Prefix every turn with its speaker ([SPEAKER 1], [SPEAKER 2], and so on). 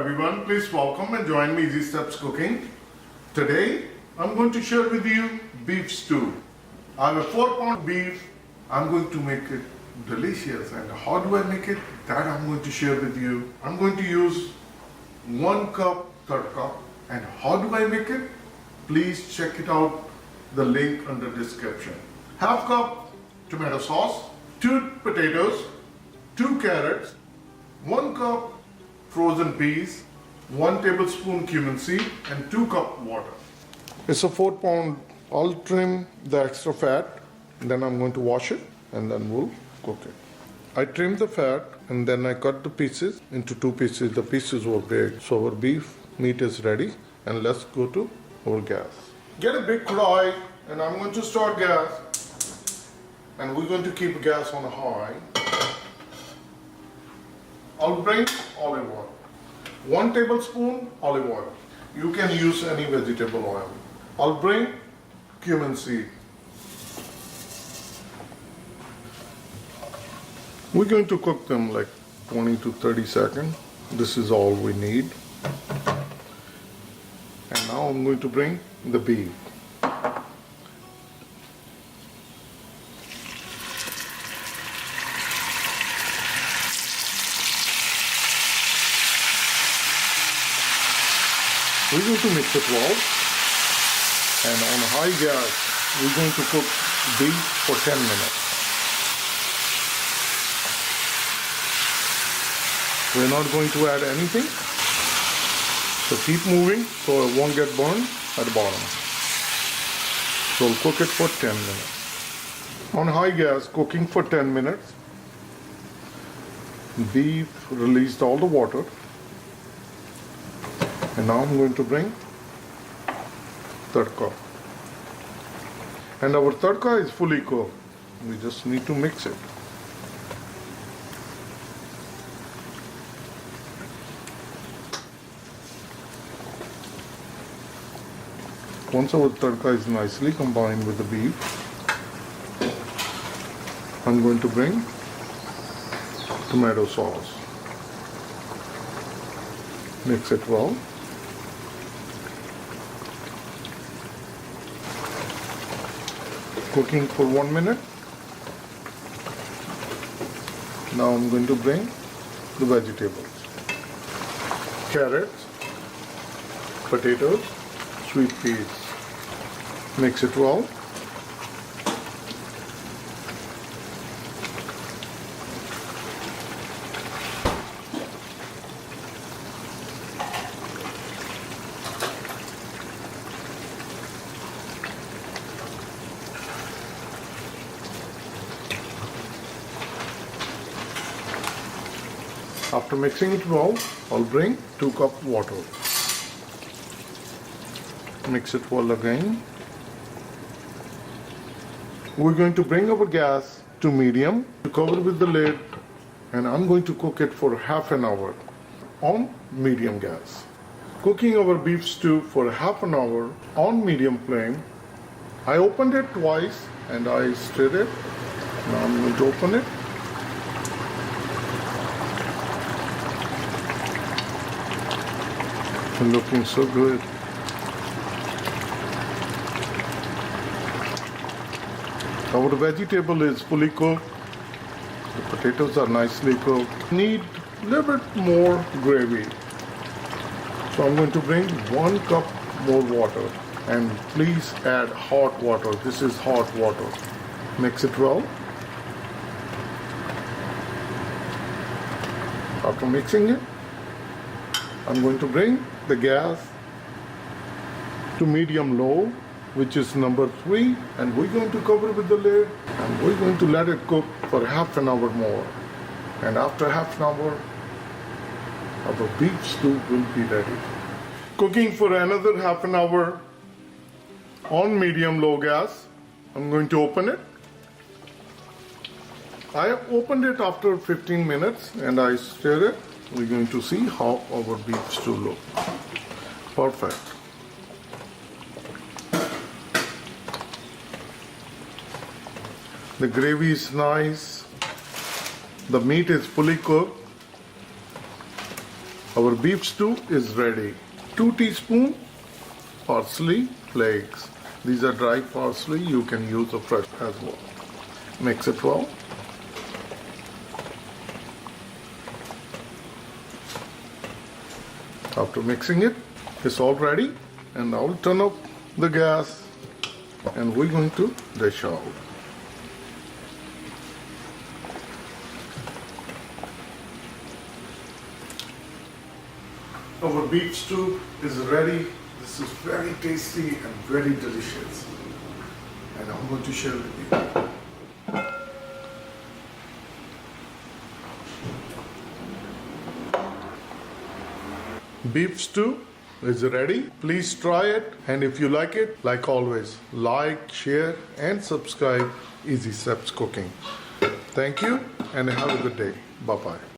[SPEAKER 1] everyone, please welcome and join me Easy Steps Cooking. Today I'm going to share with you beef stew. I have a 4-pound beef. I'm going to make it delicious, and how do I make it? That I'm going to share with you. I'm going to use 1 cup tadka, and how do I make it? Please check it out, the link under description. Half cup tomato sauce, 2 potatoes, 2 carrots, 1 cup frozen peas, 1 tablespoon cumin seed, and 2 cup water. It's a 4-pound. I'll trim the extra fat, and then I'm going to wash it, and then we'll cook it. I trim the fat, and then I cut the pieces into 2 pieces. The pieces were big, so our beef meat is ready, and let's go to our gas. Get a big kadaai, and I'm going to start gas, and we're going to keep gas on high. I'll bring olive oil. 1 tablespoon olive oil. You can use any vegetable oil. I'll bring cumin seed. We're going to cook them like 20 to 30 seconds. This is all we need. And now I'm going to bring the beef. We're going to mix it well, and on high gas we're going to cook beef for 10 minutes. We're not going to add anything, so keep moving so it won't get burned at the bottom. So we'll cook it for 10 minutes. On high gas, cooking for 10 minutes. Beef released all the water. And now I'm going to bring tadka. And our tadka is fully cooked. We just need to mix it. Once our tadka is nicely combined with the beef, I'm going to bring tomato sauce. Mix it well. Cooking for 1 minute. Now I'm going to bring the vegetables. Carrots, potatoes, sweet peas. Mix it well. After mixing it well, I'll bring 2 cups water. Mix it well again. We're going to bring our gas to medium, to cover with the lid, and I'm going to cook it for half an hour on medium gas. Cooking our beef stew for half an hour on medium flame. I opened it twice and I stirred it. Now I'm going to open it. Looking so good. Our vegetable is fully cooked. The potatoes are nicely cooked. Need a little bit more gravy. So I'm going to bring 1 cup more water. And please add hot water. This is hot water. Mix it well. After mixing it, I'm going to bring the gas to medium low, which is number 3, and we're going to cover with the lid, and we're going to let it cook for half an hour more. And after half an hour, our beef stew will be ready. Cooking for another half an hour on medium low gas. I'm going to open it. I opened it after 15 minutes and I stir it. We're going to see how our beef stew looks. Perfect. The gravy is nice. The meat is fully cooked. Our beef stew is ready. 2 teaspoons parsley flakes. These are dry parsley. You can use a fresh as well. Mix it well. After mixing it, it's all ready. And now we'll turn up the gas and we're going to dish out. Our beef stew is ready. This is very tasty and very delicious. And I'm going to share with you. Beef stew is ready. Please try it. And if you like it, like always, like, share, and subscribe Easy Steps Cooking. Thank you and have a good day. Bye-bye.